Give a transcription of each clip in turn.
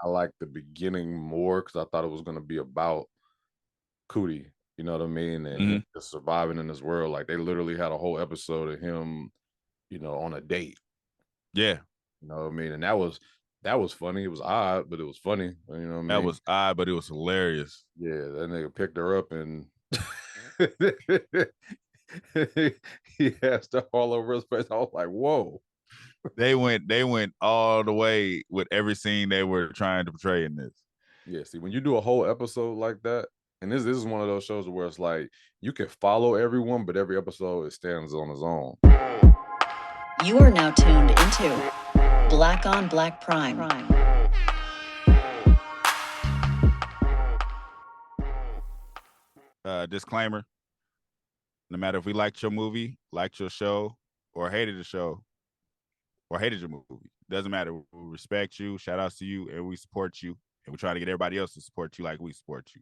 I liked the beginning more because I thought it was gonna be about Cootie, you know what I mean? And him Mhm. just surviving in this world. Like they literally had a whole episode of him, on a date. Yeah, You know what I mean? And that was funny. It was odd, but it was funny. You know what I that mean? was odd, but it was hilarious. Yeah, that nigga picked her up and he had stuff all over his face. I was like, whoa. They went all the way with every scene they were trying to portray in this. Yeah, see, when you do a whole episode like that, and this is one of those shows where it's like you can follow everyone, but every episode it stands on its own. You are now tuned into Black on Black Prime. Disclaimer: no matter if we liked your movie, liked your show, or hated the show, or hated your movie, doesn't matter. We respect you, shout outs to you, and we support you, and we try to get everybody else to support you like we support you.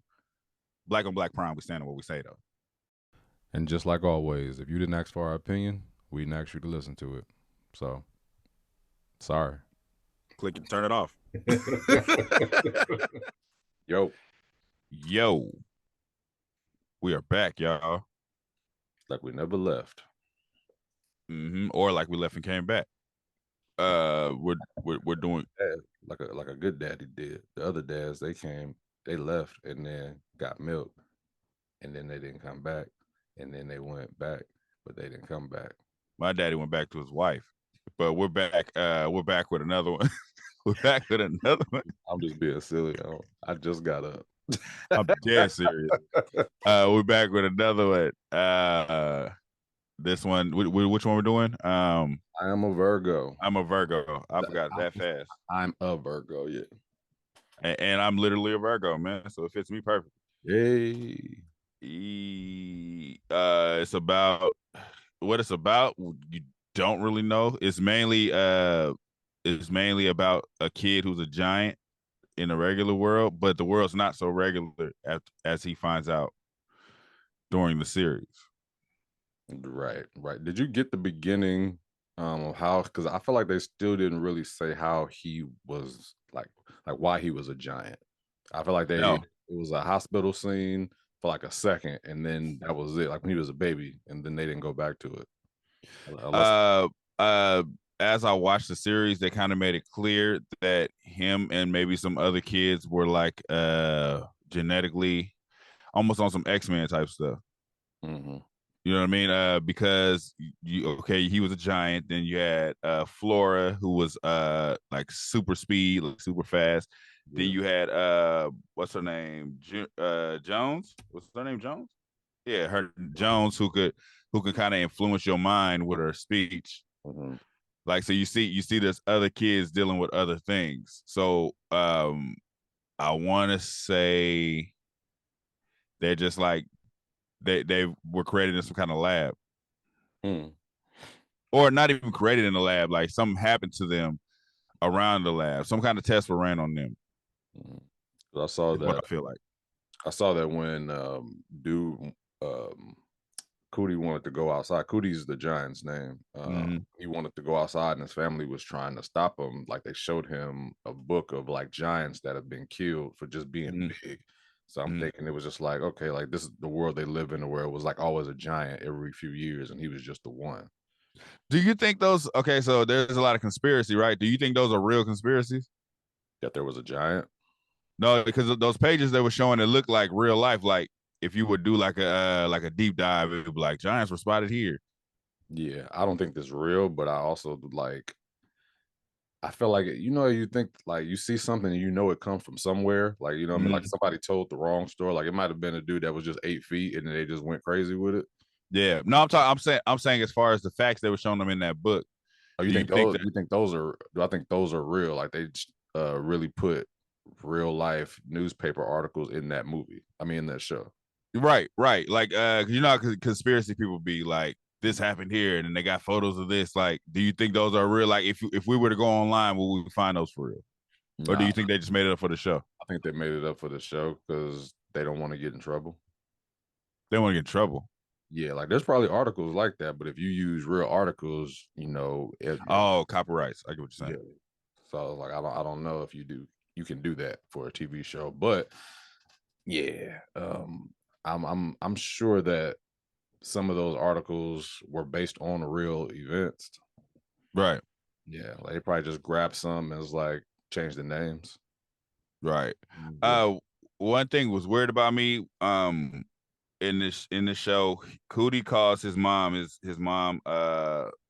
Black on Black Prime, we stand on what we say though. And just like always, if you didn't ask for our opinion, we didn't ask you to listen to it. So, sorry. Click and turn it off. Yo, Yo, we are back, y'all. like we never left. Or like we left and came back. We're doing Like a good daddy did. The other dads, they came, they left, and then got milk, and then they didn't come back, and then they went back, but they didn't come back. my daddy went back to his wife, but we're back. We're back with another one. We're back with another one. I'm just being silly. I just got up. I'm dead serious. We're back with another one. This one, which one we're doing? I am a Virgo. I'm a Virgo. I forgot that fast. I'm a Virgo, yeah. And I'm literally a Virgo, man. So it fits me perfect. Yay. It's about what it's about. You don't really know. It's mainly about a kid who's a giant in a regular world, but the world's not so regular as he finds out during the series. Right. Did you get the beginning of how? Because I feel like they still didn't really say how he was like why he was a giant. I feel like No. it was a hospital scene for like a second, and then that was it. Like when he was a baby, and then they didn't go back to it. As I watched the series, they kind of made it clear that him and maybe some other kids were like genetically almost on some X-Men type stuff. Mm-hmm. You know what I mean? Because he was a giant. Then you had Flora, who was like super speed, like super fast. Yeah. Then you had what's her name? Jones. What's her name? Jones. Yeah, her Jones, who could kind of influence your mind with her speech. Mm-hmm. Like, so you see there's other kids dealing with other things. So I want to say they're just like they were created in some kind of lab. Or not even created in the lab, like something happened to them around the lab. Some kind of test were ran on them. I saw that. What I feel like. I saw that when Cootie wanted to go outside. Cootie's the giant's name. He wanted to go outside, and his family was trying to stop him. Like they showed him a book of like giants that have been killed for just being big. So I'm thinking it was just like, okay, like this is the world they live in, where it was like always a giant every few years, and he was just the one. Do you think those? Okay, so there's a lot of conspiracy, right? Do you think those are real conspiracies? That there was a giant? No, because those pages they were showing, it looked like real life. Like if you would do like a deep dive, it would be like giants were spotted here. Yeah, I don't think this real, but I also like. I feel like you think like you see something and you know it comes from somewhere. Like I mean, like somebody told the wrong story. Like it might have been a dude that was just 8 feet and then they just went crazy with it. Yeah, no, I'm saying as far as the facts they were showing them in that book. Oh, you think those? You think those are? Do I think those are real? Like they really put real life newspaper articles in that movie. I mean, in that show. Right. Like, conspiracy people be like, this happened here, and then they got photos of this. Like, do you think those are real? Like, if we were to go online, will we find those for real? Or do you think they just made it up for the show? I think they made it up for the show because they don't want to get in trouble. They want to get in trouble. Yeah, like there's probably articles like that, but if you use real articles, copyrights. I get what you're saying. Yeah. So like I don't know if you do you can do that for a TV show. But yeah, I'm sure that some of those articles were based on real events. Right. Yeah, like they probably just grabbed some and was like change the names. Right. Yeah. One thing was weird about me. In the show, Cootie calls his mom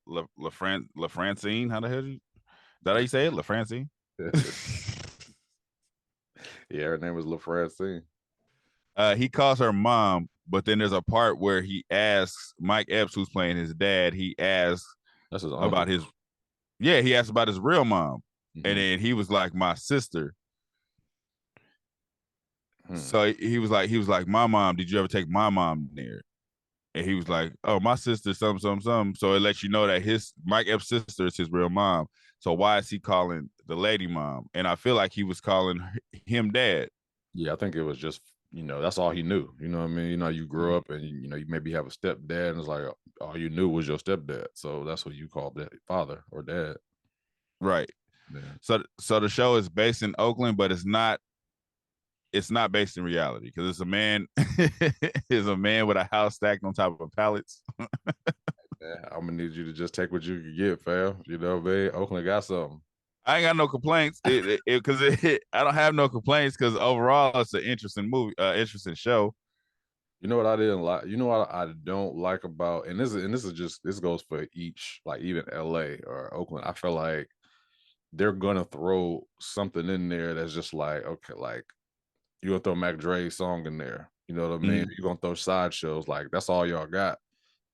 LaFrancine. How the hell is that how you say it? LaFrancine? Yeah, her name was LaFrancine. He calls her mom, but then there's a part where he asks Mike Epps, who's playing his dad, he asks That's his about uncle. he asked about his real mom. Mm-hmm. And then he was like, my sister. So he was like, my mom, did you ever take my mom there? And he was like, oh, my sister, something. So it lets you know that Mike Epps' sister is his real mom. So why is he calling the lady mom? And I feel like he was calling him dad. Yeah, I think it was just, that's all he knew. You know what I mean? You grow up and, you maybe have a stepdad and it's like all you knew was your stepdad. So that's what you called that father or dad. Right. Yeah. So the show is based in Oakland, but it's not based in reality because it's a man is a man with a house stacked on top of pallets. Yeah, I'm gonna need you to just take what you can get, fam. You know, man, Oakland got something. I ain't got no complaints because I don't have no complaints because overall it's an interesting movie, interesting show. You know what I didn't like? You know what I don't like about, and this goes for each, like even LA or Oakland. I feel like they're gonna throw something in there that's just like, okay, like you're gonna throw Mac Dre's song in there. You know what I mean? You're gonna throw sideshows, like that's all y'all got.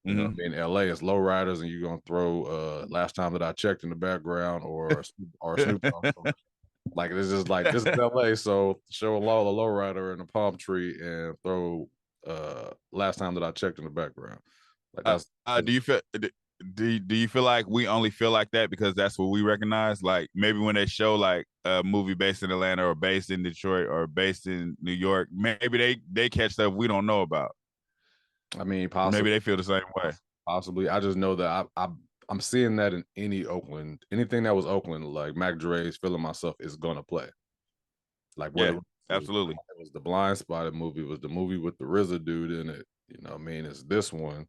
You know what I mean? LA is lowriders, and you're gonna throw Last Time That I Checked in the background or Snoop Dogg. Like it's just like this is LA, so show a lowrider in a palm tree and throw Last Time That I Checked in the background. Like that's do you feel like we only feel like that because that's what we recognize? Like maybe when they show like a movie based in Atlanta or based in Detroit or based in New York, maybe they catch stuff we don't know about. I mean, possibly. Maybe they feel the same way. Possibly. I just know that I'm seeing that in anything that was Oakland, like Mac Dre's Feeling Myself is gonna play. Like yeah, absolutely. It was the Blind Spotted movie, it was the movie with the RZA dude in it. You know what I mean? It's this one.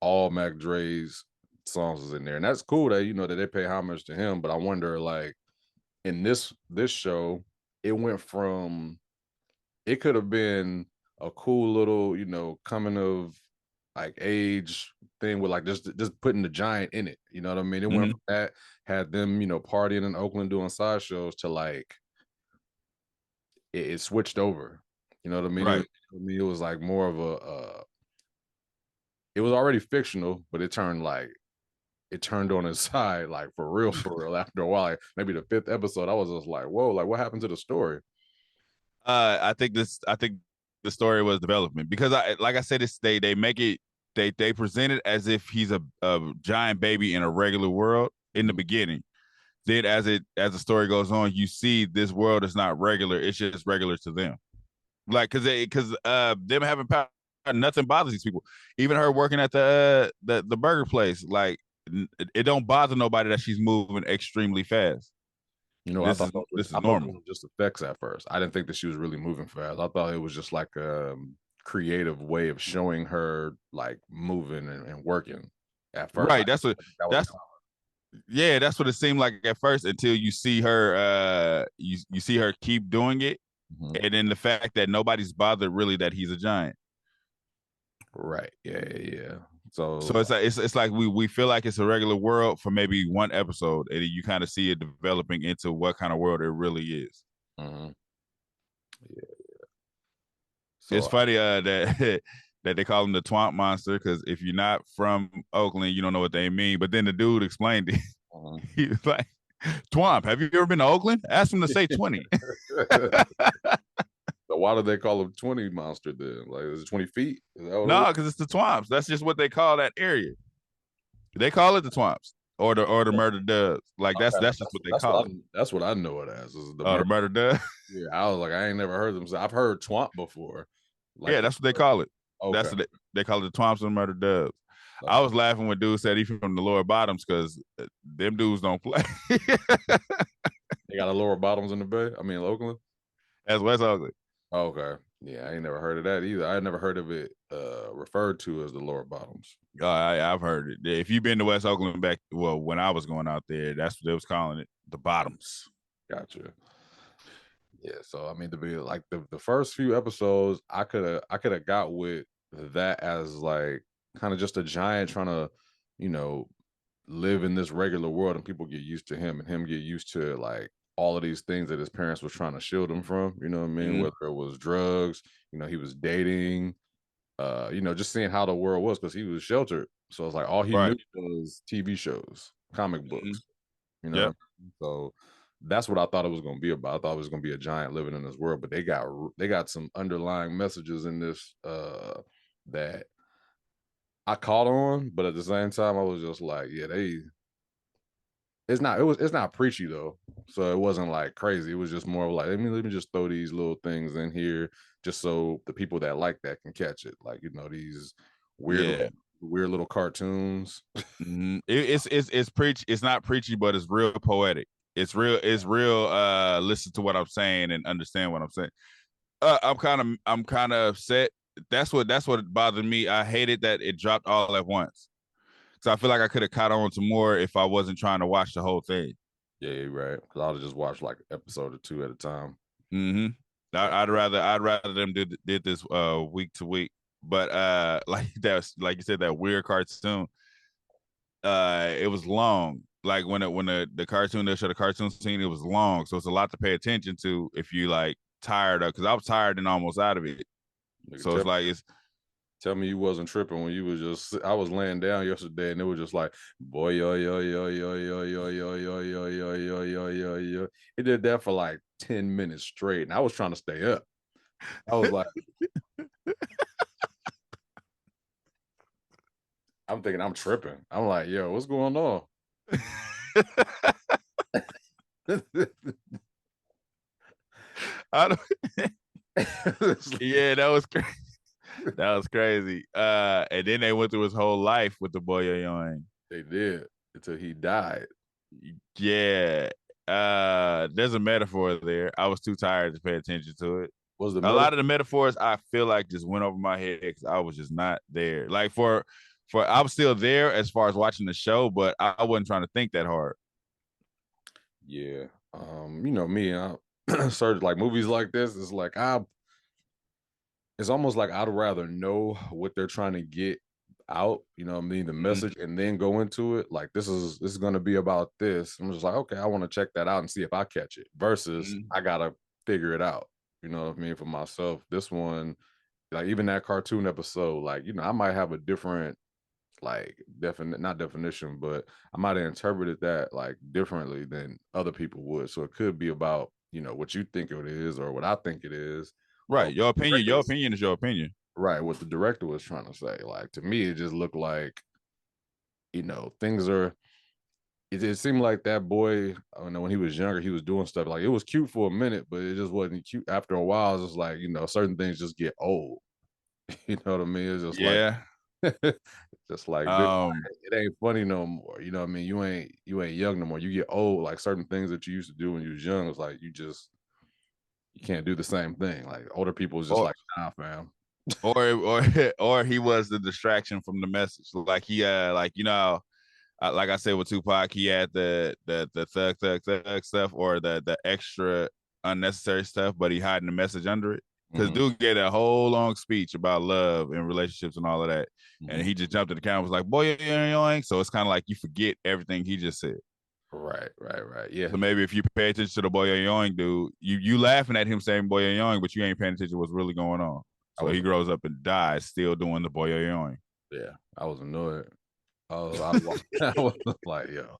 All Mac Dre's songs is in there. And that's cool that that they pay homage to him. But I wonder, like, in this show, it went from it could have been a cool little, coming of like age thing with like just putting the giant in it. You know what I mean? It went from that, had them, partying in Oakland doing side shows to like it switched over. You know what I mean? Right. It was like more of it was already fictional, but it turned on its side, like for real after a while. Like maybe the 5th episode, I was just like, whoa, like what happened to the story? I think the story was development because like I said, they make it they present it as if he's a giant baby in a regular world in the beginning. Then as the story goes on, you see this world is not regular; it's just regular to them. Like because them having power, nothing bothers these people. Even her working at the burger place, like it don't bother nobody that she's moving extremely fast. I thought this is I normal. Thought it was just effects at first. I didn't think that she was really moving fast. I thought it was just like a creative way of showing her like moving and working at first. Right. That's what it seemed like at first until you see her you see her keep doing it. And then the fact that nobody's bothered really that he's a giant. Right. Yeah. So it's like we feel like it's a regular world for maybe one episode, and you kind of see it developing into what kind of world it really is. Yeah. So, it's funny that that they call him the Twomp Monster because if you're not from Oakland, you don't know what they mean. But then the dude explained it. He was like, "Twomp, have you ever been to Oakland? Ask him to say 20." So why do they call him 20 Monster then? Like, is it 20 feet? No, because it's the Twomps. That's just what they call that area. They call it the Twomps or the Murder Dubs. Like that's just what they call it. That's what I know it as. Is the Murder Dubs. Yeah, I was like, I ain't never heard them say. I've heard Twomp before. Like, yeah, that's what they call it. Okay. That's what they call it, the Twomps and the Murder Dubs. Okay. I was laughing when dude said he from the lower bottoms because them dudes don't play. They got a Lower Bottoms in the Bay. I mean, Oakland. That's West Oakland. Oh, okay. Yeah, I ain't never heard of that either. I never heard of it referred to as the Lower Bottoms. I've heard it. If you've been to West Oakland when I was going out there, that's what they was calling it, the Bottoms. Gotcha. Yeah, so I mean, to be like the first few episodes, I could have got with that as like kind of just a giant trying to, live in this regular world, and people get used to him, and him get used to like all of these things that his parents was trying to shield him from. You know what I mean? Mhm. Whether it was drugs, he was dating, just seeing how the world was because he was sheltered. So it's like all he knew was TV shows, comic books. Yep. So that's what I thought it was going to be about. I thought it was going to be a giant living in this world, but they got some underlying messages in this that I caught on, but at the same time I was just like, yeah, it's not preachy though, so it wasn't like crazy. It was just more like, let me just throw these little things in here just so the people that like that can catch it, like these weird little cartoons. It's preach. It's not preachy, but it's real poetic. It's real. Listen to what I'm saying and understand what I'm saying. I'm kind of upset. That's what bothered me. I hated that it dropped all at once. So I feel like I could have caught on to more if I wasn't trying to watch the whole thing. Yeah, you're right. Because I'll just watch like an episode or two at a time. I'd rather them did this week to week. But like you said, that weird cartoon. It was long. Like when the cartoon, they showed the cartoon scene, it was long. So it's a lot to pay attention to if you like tired of, because I was tired and almost out of it. So it's like tell me you wasn't tripping when you was just, I was laying down yesterday and it was just like, boy, yo, yo, yo, yo, yo, yo, yo, yo, yo, yo, yo, yo, yo, yo. It did that for like 10 minutes straight. And I was trying to stay up. I was like, I'm thinking I'm tripping. I'm like, yo, what's going on? Yeah, that was crazy. That was crazy. And then they went through his whole life with the boy young. They did until he died. Yeah. There's a metaphor there. I was too tired to pay attention to it. Was the a lot of the metaphors I feel like just went over my head because I was just not there. Like for I was still there as far as watching the show, but I wasn't trying to think that hard. Yeah. Me, I started like movies like this. It's like it's almost like I'd rather know what they're trying to get out, what I mean, the message, and then go into it. Like this is gonna be about this. I'm just like, okay, I want to check that out and see if I catch it versus I gotta figure it out, you know what I mean, for myself. This one, like even that cartoon episode, like, I might have a different like not definition, but I might have interpreted that like differently than other people would. So it could be about, what you think it is or what I think it is. Right. Your opinion is your opinion. Right. What the director was trying to say. Like to me, it just looked like, things are, it seemed like that boy, I don't know, when he was younger, he was doing stuff like it was cute for a minute, but it just wasn't cute. After a while, it's just like, certain things just get old. You know what I mean? It's just like just like it ain't funny no more. You know what I mean? You ain't young no more. You get old. Like certain things that you used to do when you was young, it's like you can't do the same thing. Like older people is just like, nah, fam. or he was the distraction from the message. Like he like like I said with Tupac, he had the thug stuff or the extra unnecessary stuff, but he hiding the message under it. Because dude gave a whole long speech about love and relationships and all of that. And he just jumped to the camera and was like, boy, yoing. So it's kind of like you forget everything he just said. Right. Yeah. So maybe if you pay attention to the boy yoing dude, you laughing at him saying boy yoing, but you ain't paying attention to what's really going on. So he grows up and dies still doing the boy yoing. Yeah, I was annoyed. I was like, yo,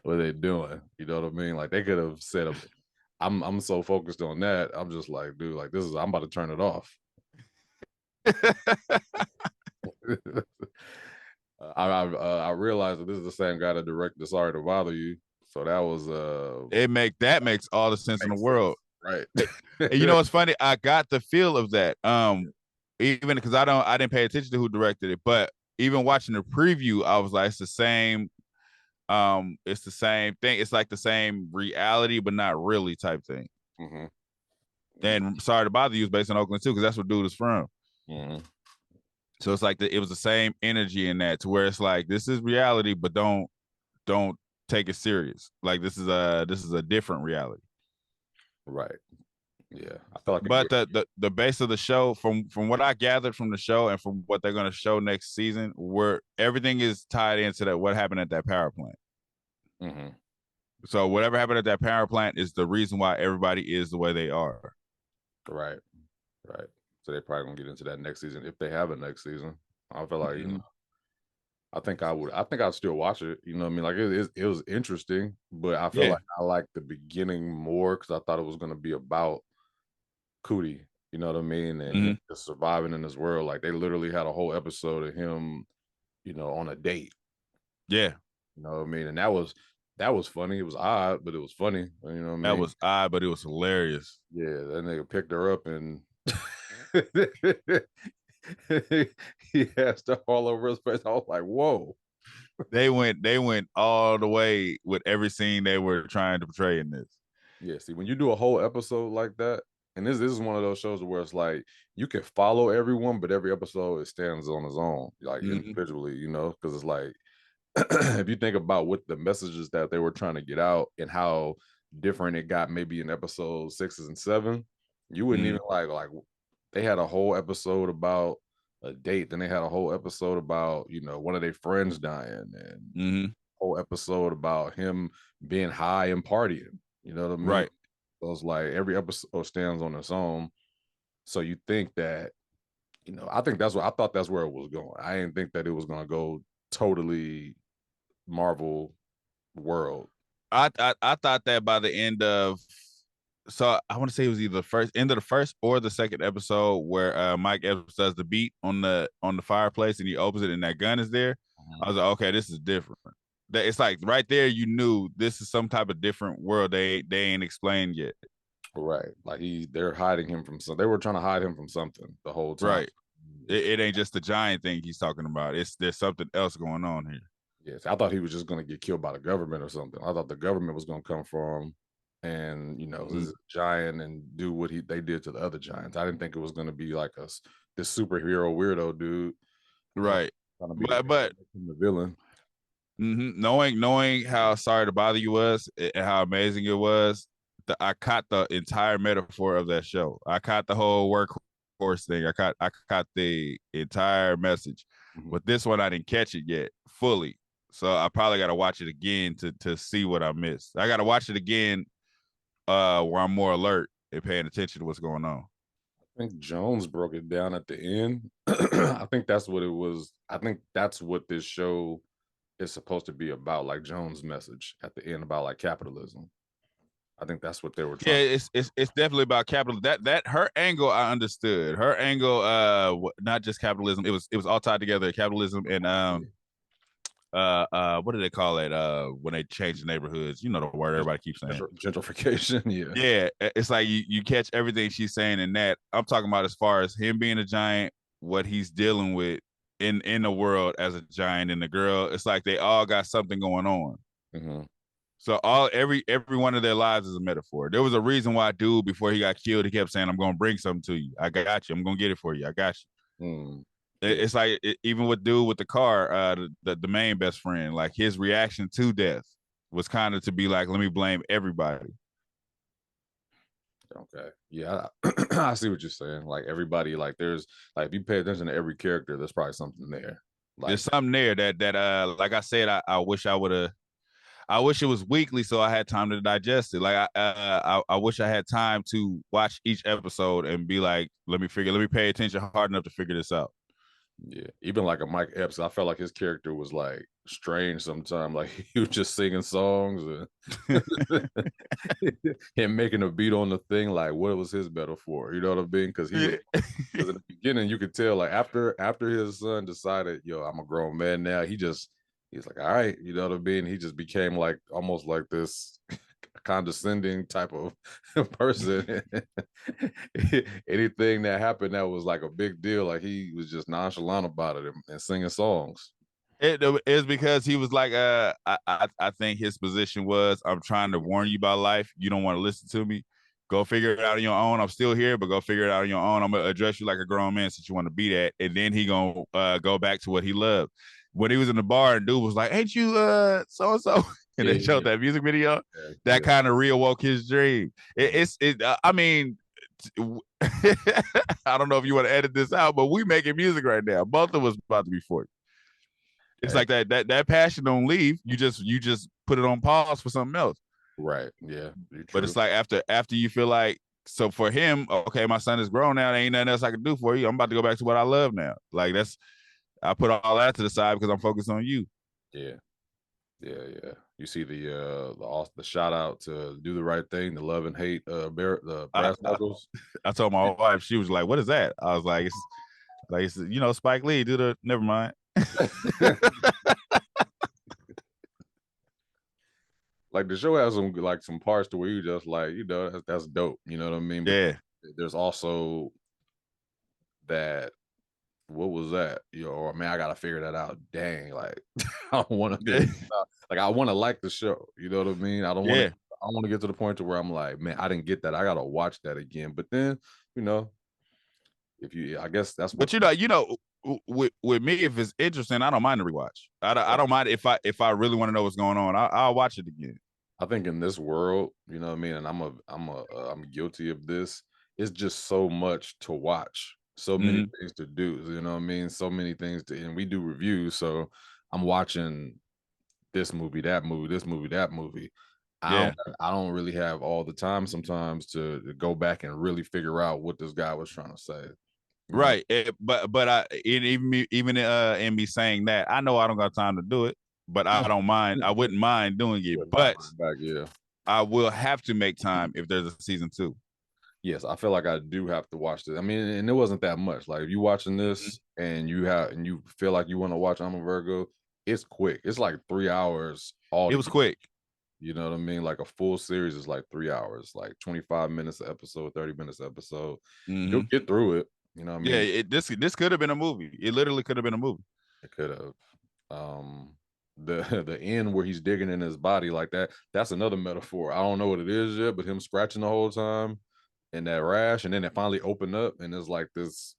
what are they doing? You know what I mean? Like they could have said, I'm so focused on that. I'm just like, dude, like I'm about to turn it off. I realized that this is the same guy that directed Sorry to Bother You. So that was that makes all the sense in the world. Right. And you know what's funny? I got the feel of that. Even because I didn't pay attention to who directed it, but even watching the preview, I was like, it's the same it's the same thing. It's like the same reality, but not really type thing. Mm-hmm. And Sorry to Bother You is based in Oakland too, because that's where dude is from. Mm-hmm. So it's like it was the same energy in that, to where it's like, this is reality, but don't take it serious. Like this is a different reality. Right. Yeah. I feel like But the base of the show, from what I gathered from the show and from what they're gonna show next season, where everything is tied into that what happened at that power plant. Mm-hmm. So whatever happened at that power plant is the reason why everybody is the way they are. Right. Right. So they're probably gonna get into that next season if they have a next season. I feel like, you know, I think I'd still watch it. You know what I mean? Like it was interesting, but I feel like I like the beginning more because I thought it was gonna be about Cootie, you know what I mean? And him just surviving in this world. Like they literally had a whole episode of him, you know, on a date. Yeah. You know what I mean? And that was funny. It was odd, but it was funny. You know what I mean? That was odd, but it was hilarious. Yeah, that nigga picked her up and he had stuff all over his face. I was like, whoa. They went all the way with every scene they were trying to portray in this. Yeah, see, when you do a whole episode like that, and this is one of those shows where it's like you can follow everyone, but every episode it stands on its own, like individually, you know, because it's like if you think about what the messages that they were trying to get out and how different it got maybe in episode 6 and 7, you wouldn't even like they had a whole episode about a date, then they had a whole episode about, you know, one of their friends dying, and whole episode about him being high and partying. You know what I mean? Right. So it's like every episode stands on its own. So you think that, you know, I thought that's where it was going. I didn't think that it was gonna go totally Marvel world. I thought that by the end of, so I want to say it was either the end of the first or the second episode where Mike Epps does the beat on the fireplace and he opens it and that gun is there. I was like, okay, this is different. It's like right there, you knew this is some type of different world they ain't explained yet. Right, like they're hiding him from something. They were trying to hide him from something the whole time. Right, it ain't just the giant thing he's talking about. There's something else going on here. Yes, I thought he was just going to get killed by the government or something. I thought the government was going to come for him, and you know, this giant and do what they did to the other giants. I didn't think it was going to be like this superhero weirdo dude. Right, but the villain. Knowing how Sorry to Bother You was and how amazing it was, I caught the entire metaphor of that show. I caught the whole workhorse thing. I caught the entire message. But this one I didn't catch it yet fully. So I probably got to watch it again to see what I missed. I got to watch it again where I'm more alert and paying attention to what's going on. I think Jones broke it down at the end. I think that's what it was. I think that's what this show is supposed to be about, like Jones' message at the end about like capitalism. I think that's what they were trying. Yeah, it's definitely about capitalism. That her angle, I understood. Her angle, not just capitalism. It was all tied together. Capitalism and what do they call it? When they change the neighborhoods, you know the word everybody keeps saying. Gentrification. Yeah. Yeah, it's like you catch everything she's saying in that. I'm talking about as far as him being a giant, what he's dealing with in the world as a giant, and the girl. It's like they all got something going on. So every one of their lives is a metaphor. There was a reason why dude, before he got killed, he kept saying, "I'm gonna bring something to you. I got you. I'm gonna get it for you. I got you." It's like even with dude with the car, the main best friend, like his reaction to death was kind of to be like, let me blame everybody. Okay. Yeah, I see what you're saying. Like everybody, like there's like if you pay attention to every character, there's probably something there. Like, there's something there that like I said, I wish I wish it was weekly so I had time to digest it. Like I wish I had time to watch each episode and be like, let me pay attention hard enough to figure this out. Yeah, even like a Mike Epps, I felt like his character was like strange sometimes. Like he was just singing songs and making a beat on the thing. Like, what was his metaphor? You know what I mean? Because in the beginning, you could tell like after his son decided, yo, I'm a grown man now. He's like, all right, you know what I mean? He just became like almost like this condescending type of person. Anything that happened that was like a big deal, like he was just nonchalant about it and singing songs. It is because he was like, I think his position was, I'm trying to warn you about life. You don't want to listen to me. Go figure it out on your own. I'm still here, but go figure it out on your own. I'm gonna address you like a grown man since you want to be that. And then he gonna go back to what he loved. When he was in the bar and dude was like, "Ain't you so and so?" And they showed that music video. That kind of reawoke his dream. I mean, I don't know if you want to edit this out, but we making music right now. Both of us about to be 40. It's like that passion don't leave. You just put it on pause for something else. Right. Yeah. But it's like after you feel like, so for him, okay, my son is grown now. There ain't nothing else I can do for you. I'm about to go back to what I love now. Like I put all that to the side because I'm focused on you. Yeah. Yeah. You see the shout out to Do the Right Thing, the Love and Hate, the Brass Knuckles. I told my wife, she was like, "What is that?" I was like, it's Spike Lee. Never mind. Like the show has some parts to where you just like, that's dope. You know what I mean? Yeah. But there's also that, what was that? Or man, I gotta figure that out. Dang, like I don't want to I want to like the show. You know what I mean? I don't want to get to the point to where I'm like, man, I didn't get that. I gotta watch that again. But then, I guess that's what. But with me, if it's interesting, I don't mind to rewatch. I don't mind if I really want to know what's going on. I'll watch it again. I think in this world, you know what I mean, and I'm guilty of this. It's just so much to watch, so many things to do. You know what I mean? So many things and we do reviews. So I'm watching this movie, that movie, this movie, that movie. I don't really have all the time sometimes to go back and really figure out what this guy was trying to say. Right. But even me saying that, I know I don't got time to do it, but I don't mind. I wouldn't mind doing it, but I will have to make time if there's a season 2. Yes, I feel like I do have to watch this. I mean, and it wasn't that much. Like if you watching this and you feel like you want to watch I'm a Virgo, it's quick. It's like 3 hours. It was quick. You know what I mean? Like a full series is like 3 hours, like 25 minutes an episode, 30 minutes an episode. You'll get through it. You know what I mean? Yeah, this could have been a movie. It literally could have been a movie. It could have. The end where he's digging in his body like that's another metaphor. I don't know what it is yet, but him scratching the whole time and that rash, and then it finally opened up and there's like this,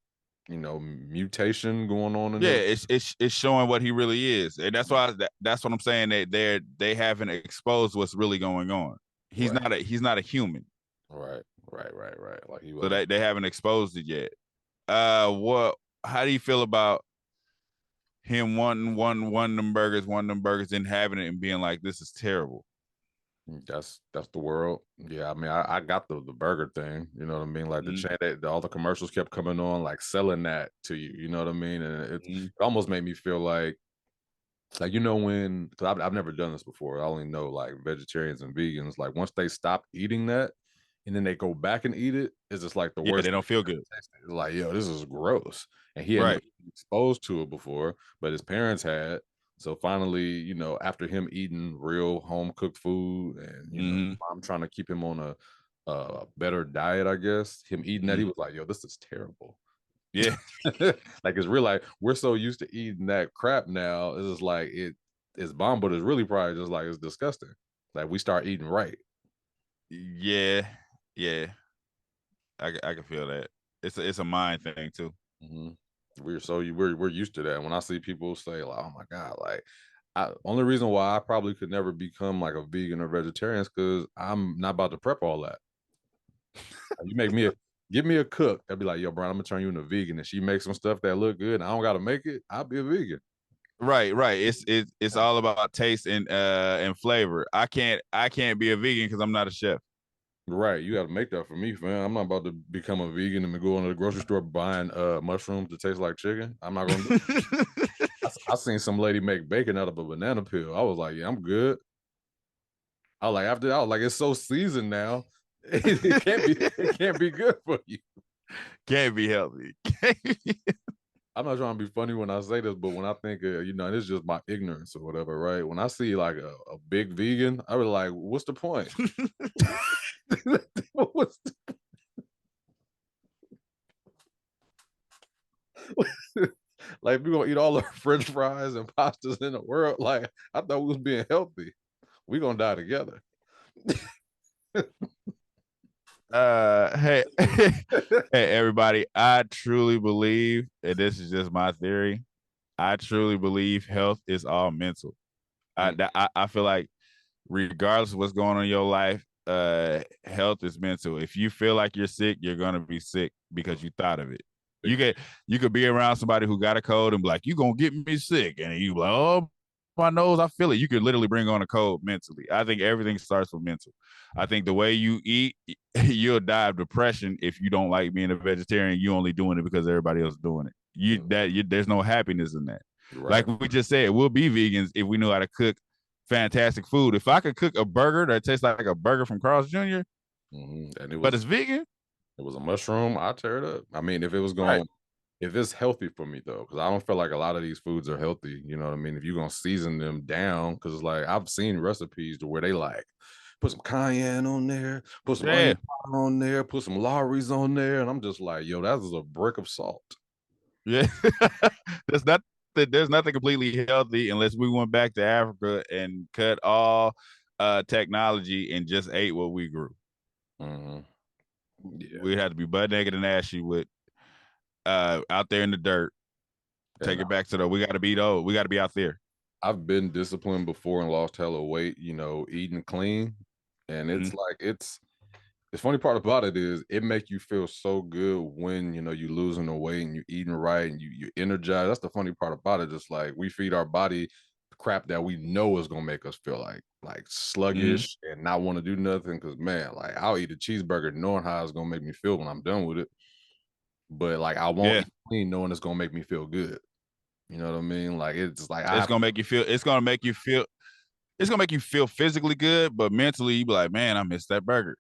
mutation going on in there. It's showing what he really is. And that's why that's what I'm saying, that they haven't exposed what's really going on. He's not a human. Right. Like he was. So they haven't exposed it yet. How do you feel about him wanting them burgers, and having it and being like, this is terrible? That's the world. Yeah, I mean, I got the burger thing. You know what I mean? Like the chain, all the commercials kept coming on, like selling that to you. You know what I mean? And it almost made me feel like when, because I've never done this before. I only know like vegetarians and vegans. Like once they stop eating that, and then they go back and eat it, it's just like the worst. They don't feel good. Like, yo, this is gross. And he hadn't been exposed to it before, but his parents had. So finally, after him eating real home cooked food, and I'm trying to keep him on a better diet, I guess. Him eating that, he was like, "Yo, this is terrible." Yeah, like it's real. Like we're so used to eating that crap now. It's just like it's bomb, but it's really probably just like it's disgusting. Like we start eating right. Yeah, I can feel that. It's a mind thing too. We're used to that. When I see people say like, "Oh my God," like only reason why I probably could never become like a vegan or vegetarian is because I'm not about to prep all that. You give me a cook, I'd be like, "Yo, Brian, I'm gonna turn you into a vegan," and she makes some stuff that look good, and I don't gotta make it. I'll be a vegan. Right. It's all about taste and flavor. I can't be a vegan because I'm not a chef. Right, you got to make that for me, fam. I'm not about to become a vegan and go into the grocery store buying mushrooms that taste like chicken. I'm not gonna. I seen some lady make bacon out of a banana peel. I was like, yeah, I'm good. I was like, after that, I was like, it's so seasoned now. It can't be good for you. Can't be healthy. I'm not trying to be funny when I say this, but when I think, it's just my ignorance or whatever, right? When I see like a big vegan, I was like, what's the point? What's Like, if you're gonna eat all the French fries and pastas in the world, like, I thought we was being healthy. We gonna die together. Hey, hey, everybody. I truly believe, and this is just my theory, I truly believe health is all mental. I feel like regardless of what's going on in your life, health is mental. If you feel like you're sick, you're gonna be sick because you thought of it. You could be around somebody who got a cold and be like, "You gonna get me sick," and you like, "Oh, my nose, I feel it." You could literally bring on a cold mentally. I think everything starts with mental. I think the way you eat, you'll die of depression if you don't like being a vegetarian. You only doing it because everybody else is doing it. There's no happiness in that. Right. Like we just said, we'll be vegans if we know how to cook fantastic food. If I could cook a burger that tastes like a burger from Carl's Jr., and but it's vegan, it was a mushroom, I tear it up. I mean, if it was going, right? if it's healthy for me though, because I don't feel like a lot of these foods are healthy. You know what I mean? If you're gonna season them down, because like I've seen recipes to where they like put some cayenne on there, put some onion powder on there, put some Lawry's on there, and I'm just like, yo, that is a brick of salt. Yeah, there's nothing completely healthy unless we went back to Africa and cut all technology and just ate what we grew. Yeah, We'd have to be butt naked and ashy with out there in the dirt. Take it back to the. We got to be those. We got to be out there. I've been disciplined before and lost hella weight, you know, eating clean. And it's like the funny part about it is it make you feel so good when, you know, you losing the weight and you eating right and you energized. That's the funny part about it. Just like we feed our body crap that we know is gonna make us feel like sluggish and not want to do nothing. Cause man, like I'll eat a cheeseburger knowing how it's gonna make me feel when I'm done with it. But like I won't eat clean knowing it's gonna make me feel good. You know what I mean? Like it's like it's gonna make you feel. It's gonna make you feel. It's gonna make you feel physically good, but mentally you be like, man, I missed that burger.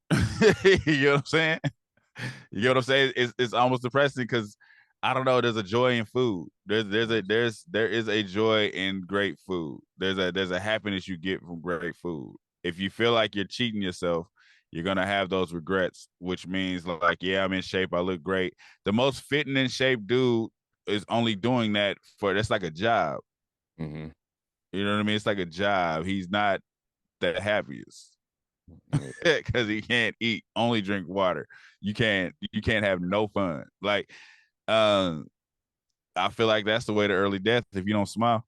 You know what I'm saying? You know what I'm saying? It's almost depressing because I don't know. There's a joy in food. There is a joy in great food. There's a happiness you get from great food. If you feel like you're cheating yourself, you're gonna have those regrets, which means like, yeah, I'm in shape. I look great. The most fit and in shape dude is only doing that for that's like a job. Mm-hmm. You know what I mean? It's like a job. He's not the happiest because he can't eat, only drink water. You can't have no fun. Like, I feel like that's the way to early death if you don't smile.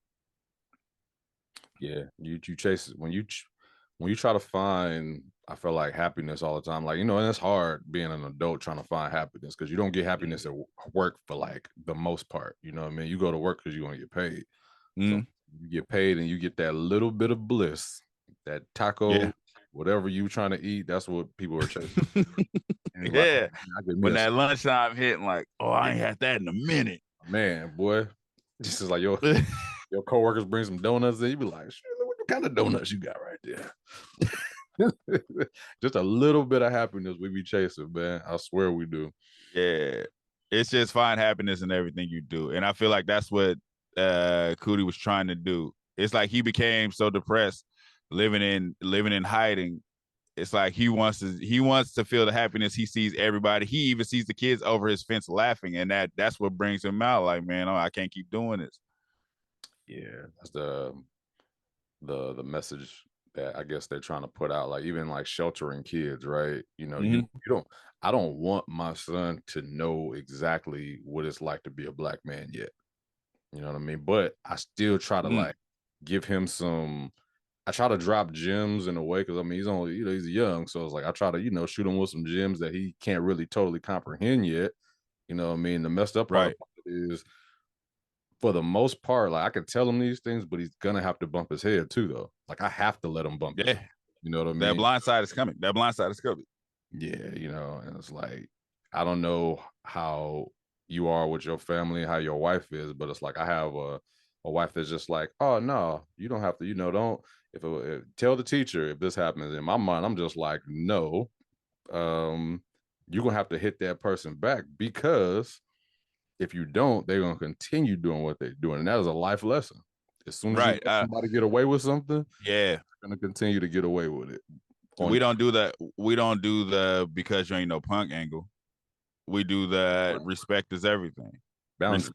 Yeah, you chase it when you try to find, I feel like happiness all the time. Like, you know, and it's hard being an adult trying to find happiness because you don't get happiness at work for like the most part. You know what I mean? You go to work because you want to get paid. So you get paid and you get that little bit of bliss, that taco, whatever you trying to eat. That's what people are chasing. Yeah. Like, when that lunchtime hit, like, oh, I ain't had that in a minute. Man, boy. This is like your coworkers bring some donuts and you be like, what kind of donuts you got right there? Just a little bit of happiness we be chasing, man. I swear we do. Yeah. It's just find happiness in everything you do. And I feel like that's what Cootie was trying to do. It's like he became so depressed living in hiding. It's like he wants to feel the happiness. He sees everybody. He even sees the kids over his fence laughing, and that's what brings him out. Like, man, I can't keep doing this. Yeah, that's the message that I guess they're trying to put out. Like even like sheltering kids, right? You know, you don't. I don't want my son to know exactly what it's like to be a black man yet. You know what I mean? But I still try to like give him some. I try to drop gems in a way because I mean he's only, you know, he's young, so it's like I try to, you know, shoot him with some gems that he can't really totally comprehend yet. You know what I mean? The messed up part about it is, for the most part, like I can tell him these things, but he's gonna have to bump his head too, though. Like I have to let him bump his head. You know what I mean? That blind side is coming. Yeah, you know, and it's like I don't know how you are with your family, how your wife is, but it's like I have a wife that's just like, oh no, you don't have to, you know, don't if tell the teacher if this happens. In my mind, I'm just like, no, you're gonna have to hit that person back because if you don't, they're gonna continue doing what they're doing, and that is a life lesson. As soon as you let somebody get away with something, they're gonna continue to get away with it. We don't do that. We don't do the because you ain't no punk angle. We do the respect is everything. Boundaries.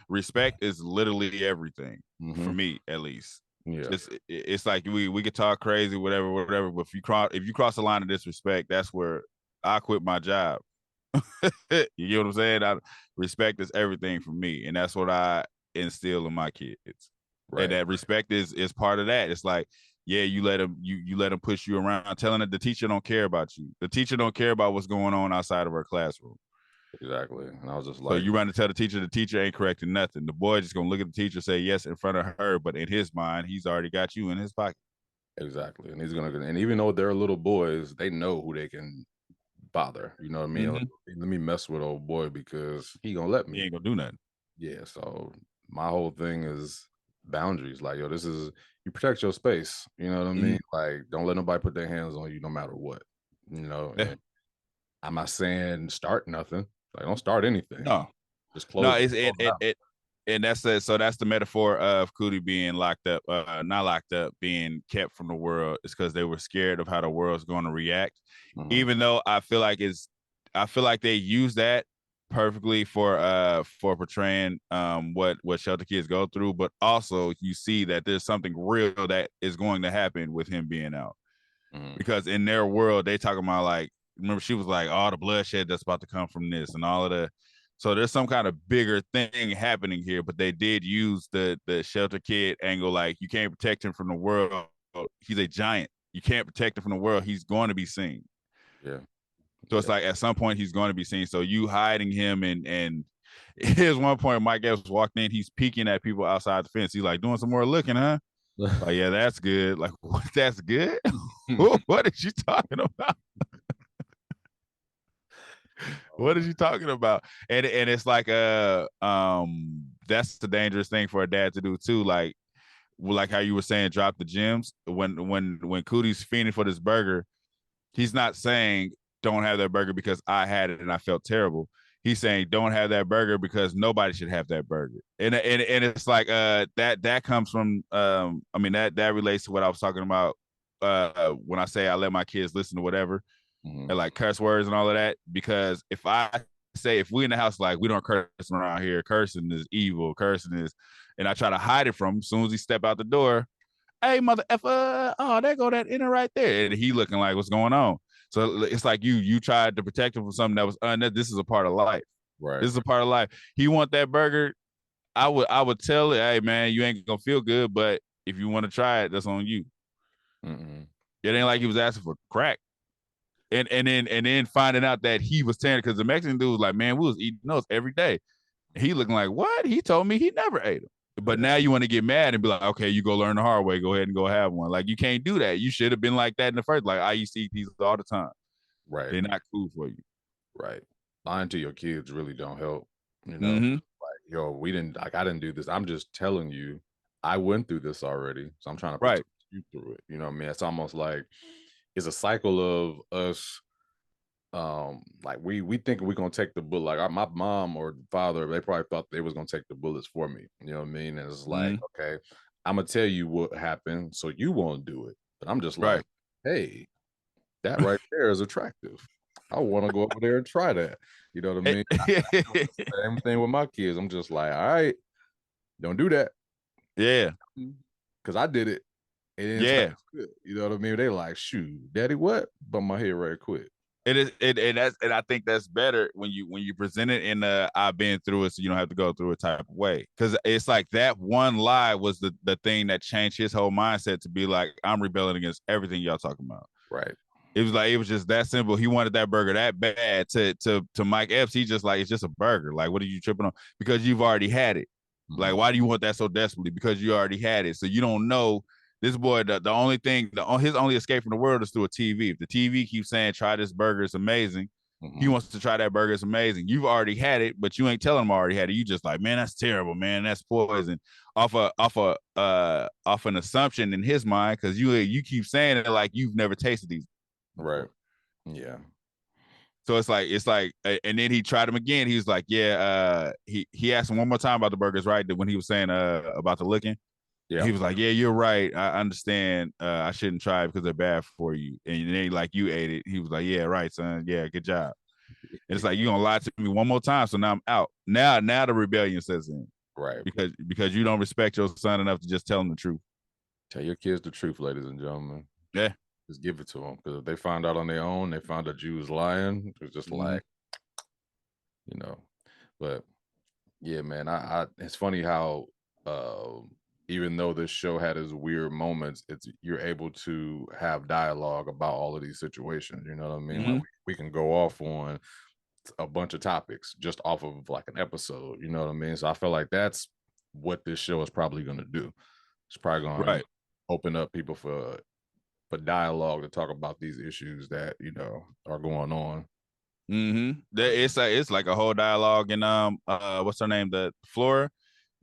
Respect is literally everything for me, at least. Yeah. It's like we could talk crazy, whatever. But if you cross the line of disrespect, that's where I quit my job. You get what I'm saying? Respect is everything for me, and that's what I instill in my kids. Right. And that respect is part of that. It's like, yeah, you let them you let them push you around, telling that the teacher don't care about you. The teacher don't care about what's going on outside of her classroom. Exactly. And I was just So like, you run to tell the teacher ain't correcting nothing. The boy just gonna look at the teacher, say yes in front of her, but in his mind, he's already got you in his pocket. Exactly. And and even though they're little boys, they know who they can bother. You know what I mean? Like, let me mess with old boy because he gonna let me. He ain't gonna do nothing. Yeah. So my whole thing is boundaries. Like, yo, this is, you protect your space. You know what I mean? Like, don't let nobody put their hands on you no matter what. You know, and I'm not saying start nothing. Like, don't start anything. No. Just close. No, and that's it. So that's the metaphor of Cootie being locked up, not locked up, being kept from the world. It's because they were scared of how the world's going to react. Even though I feel like they use that perfectly for portraying what shelter kids go through, but also you see that there's something real that is going to happen with him being out, because in their world they talking about, like, remember she was like, all the bloodshed that's about to come from this and all of the. So there's some kind of bigger thing happening here, but they did use the shelter kid angle. Like, you can't protect him from the world. He's a giant. You can't protect him from the world. He's going to be seen. Yeah. So it's like at some point he's going to be seen. So you hiding him, and here's one point Mike Epps walked in. He's peeking at people outside the fence. He's like, doing some more looking, huh? Like, yeah, that's good. Like, what? That's good? What are you talking about? What is you talking about? And it's like that's the dangerous thing for a dad to do too. Like how you were saying, drop the gems. When Cootie's fiending for this burger, he's not saying don't have that burger because I had it and I felt terrible. He's saying don't have that burger because nobody should have that burger. And it's like that comes from I mean that relates to what I was talking about when I say I let my kids listen to whatever. And like curse words and all of that, because if we in the house, like, we don't curse around here, cursing is evil, cursing is, and I try to hide it from him. As soon as he step out the door, hey, mother effer, oh, there go that inner right there, and he looking like, what's going on? So it's like you tried to protect him from something that was this is a part of life. Right. This is a part of life. He want that burger. I would tell it, hey man, you ain't gonna feel good, but if you want to try it, that's on you. It ain't like he was asking for crack. And then finding out that he was tearing, because the Mexican dude was like, man, we was eating those every day. He looking like, what? He told me he never ate them. But now you want to get mad and be like, okay, you go learn the hard way. Go ahead and go have one. Like, you can't do that. You should have been like that in the first. Like, I used to eat these all the time. Right. They're not cool for you. Right. Lying to your kids really don't help. You know, like, yo, I didn't do this. I'm just telling you, I went through this already. So I'm trying to protect you through it. You know what I mean? It's almost like it's a cycle of us. Like we think we're gonna take the bullet. Like my mom or father, they probably thought they was gonna take the bullets for me. You know what I mean? And it's like, okay, I'm gonna tell you what happened, so you won't do it. But I'm just like, hey, that right there is attractive. I want to go over there and try that. You know what I mean? Same thing with my kids. I'm just like, all right, don't do that. Yeah, because I did it. And good. You know what I mean? They like, shoot, daddy, what? Bump my head right quick. And I think that's better when you present it in I've been through it, so you don't have to go through it type of way. Because it's like that one lie was the thing that changed his whole mindset to be like, I'm rebelling against everything y'all talking about. Right. It was just that simple. He wanted that burger that bad. To Mike Epps, he just like, it's just a burger. Like, what are you tripping on? Because you've already had it. Like, why do you want that so desperately? Because you already had it. So you don't know. This boy, the only thing, his only escape from the world is through a TV. If the TV keeps saying, try this burger, it's amazing, he wants to try that burger, it's amazing. You've already had it, but you ain't telling him I already had it. You just like, man, that's terrible, man. That's poison. Off an assumption in his mind, because you keep saying it like you've never tasted these. Right. Yeah. So it's like, and then he tried them again. He was like, yeah, he asked him one more time about the burgers, right? When he was saying about the licking. Yeah. He was like, yeah, you're right. I understand. I shouldn't try it because they're bad for you. And then like, you ate it. He was like, yeah, right, son. Yeah, good job. And it's like, you're gonna lie to me one more time, so now I'm out. Now the rebellion sets in. Right. Because you don't respect your son enough to just tell him the truth. Tell your kids the truth, ladies and gentlemen. Yeah. Just give it to them. Because if they find out on their own, they found out you was lying, it's just like, you know. But yeah, man, I it's funny how even though this show had its weird moments, you're able to have dialogue about all of these situations. You know what I mean? Like we can go off on a bunch of topics just off of like an episode. You know what I mean? So I feel like that's what this show is probably going to do. It's probably going to open up people for dialogue to talk about these issues that, you know, are going on. It's like a whole dialogue in what's her name, the Flora,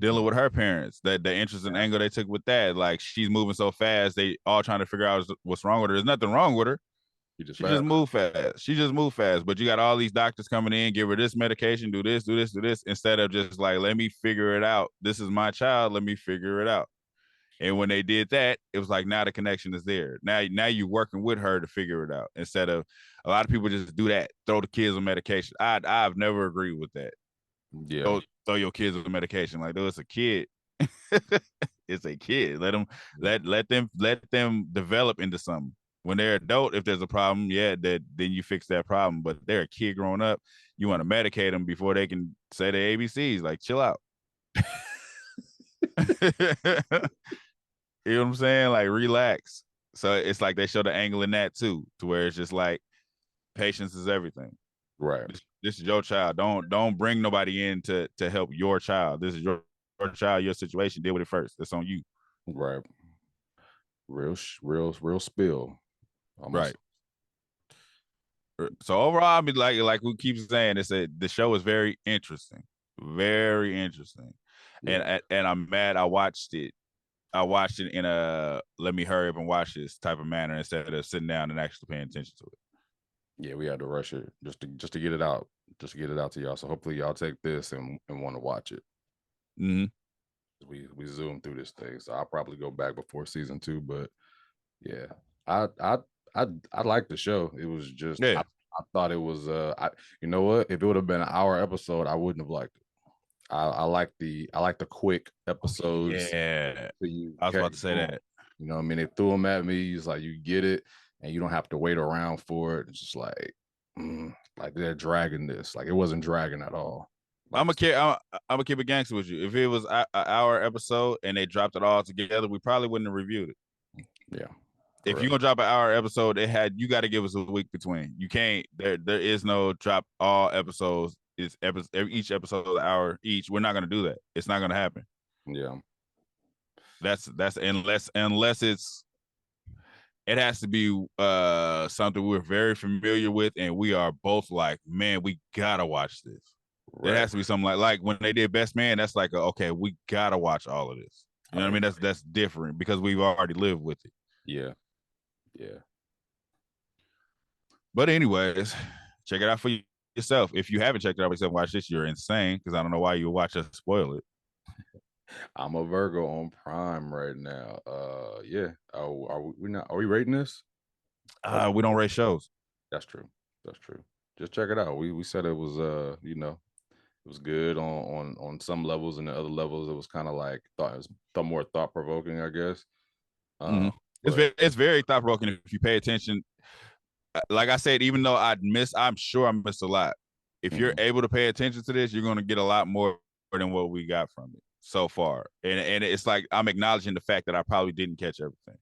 dealing with her parents, that the interesting angle they took with that. Like, she's moving so fast, they all trying to figure out what's wrong with her. There's nothing wrong with her. She just moved fast. She just moved fast. But you got all these doctors coming in, give her this medication, do this, instead of just like, let me figure it out. This is my child. Let me figure it out. And when they did that, it was like, now the connection is there. Now you're working with her to figure it out, instead of a lot of people just do that, throw the kids on medication. I've never agreed with that. Yeah, throw your kids on medication. Like, though it's a kid. It's a kid. Let them develop into something. When they're adult, if there's a problem, then you fix that problem. But they're a kid growing up, you want to medicate them before they can say their ABCs. Like, chill out. You know what I'm saying? Like, relax. So it's like they show the angle in that too, to where it's just like, patience is everything. Right. This is your child. Don't bring nobody in to help your child. This is your child, your situation. Deal with it first. It's on you. Right. Real spill. Almost. Right. So overall, I mean, like we keep saying, the show is very interesting. Very interesting. Yeah. And I'm mad I watched it in a let me hurry up and watch this type of manner, instead of sitting down and actually paying attention to it. Yeah, we had to rush it just to get it out, to y'all. So hopefully y'all take this and want to watch it. We zoom through this thing, so I'll probably go back before season 2. But yeah, I like the show. It was just I thought it was you know what? If it would have been an hour episode, I wouldn't have liked it. I like the quick episodes. Yeah, I was about to say that. You know what I mean? They threw them at me. It's like, you get it, and you don't have to wait around for it. It's just like they're dragging this. Like, it wasn't dragging at all. Like, I'm gonna keep it gangster with you. If it was an hour episode and they dropped it all together, we probably wouldn't have reviewed it. Yeah. If you're gonna drop an hour episode, you got to give us a week between. You can't. There is no drop all episodes. It's each episode an hour each. We're not gonna do that. It's not gonna happen. Yeah. That's unless it has to be something we're very familiar with, and we are both like, man, we gotta watch this. Right. It has to be something like when they did Best Man. That's like, okay, we gotta watch all of this. You know what I mean? That's different because we've already lived with it. Yeah. But anyways, check it out for yourself. If you haven't checked it out for yourself, watch this. You're insane, because I don't know why you watch us spoil it. I'm a Virgo on Prime right now. Yeah. Are we rating this? We don't rate shows. That's true. Just check it out. We said it was it was good on some levels, and the other levels it was kind of like more thought provoking, I guess. It's very thought provoking if you pay attention. Like I said, even though I'm sure I missed a lot. If you're able to pay attention to this, you're going to get a lot more than what we got from it so far. And it's like, I'm acknowledging the fact that I probably didn't catch everything.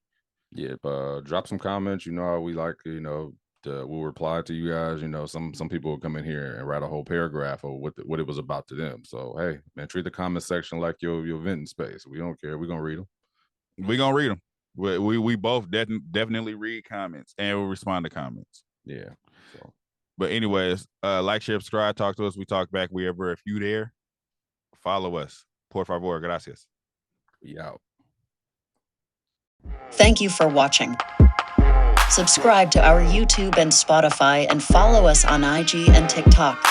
Yeah, but drop some comments. You know how we like, we'll reply to you guys. You know, some people will come in here and write a whole paragraph of what it was about to them. So hey, man, treat the comment section like your venting space. We don't care. We're gonna read them. We both definitely read comments, and we'll respond to comments. Yeah. So, but anyways, like, share, subscribe, talk to us. We talk back wherever. If you there, follow us. Por favor, gracias. We out. Thank you for watching. Subscribe to our YouTube and Spotify, and follow us on IG and TikTok.